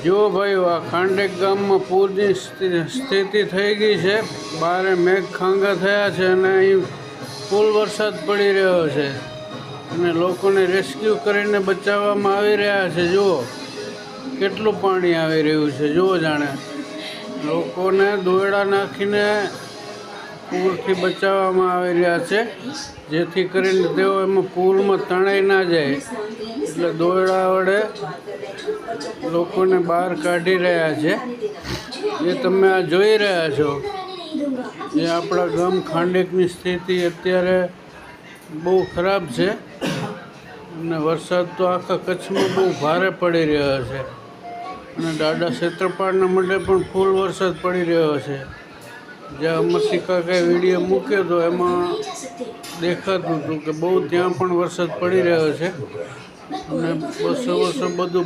જો ભાઈ આ ખાંડેક ગામમાં પૂરની સ્થિતિ થઈ ગઈ છે। બારે મેઘ ખાંગા થયા છે અને અહીં ફૂલ વરસાદ પડી રહ્યો છે અને લોકોને રેસ્ક્યુ કરીને બચાવવામાં આવી રહ્યા છે। જુઓ કેટલું પાણી આવી રહ્યું છે। જુઓ જાણે લોકોને દોરડા નાખીને પૂરથી બચાવવામાં આવી રહ્યા છે જેથી કરીને તેઓ એમાં પૂરમાં તણાઈ ના જાય, એટલે દોરડા વડે લોકોને બહાર કાઢી રહ્યા છે। એ તમે આ જોઈ રહ્યા છો એ આપણા ગામ ખાંડેકની સ્થિતિ અત્યારે બહુ ખરાબ છે અને વરસાદ તો આખા કચ્છમાં બહુ ભારે પડી રહ્યો છે અને દાદા ક્ષેત્રપાળના મઢે પણ ફૂલ વરસાદ પડી રહ્યો છે। જ્યાં અમરસિંહ કાકાએ વિડીયો મૂક્યો હતો એમાં દેખાતું હતું કે બહુ ત્યાં પણ વરસાદ પડી રહ્યો છે અને બસો બધું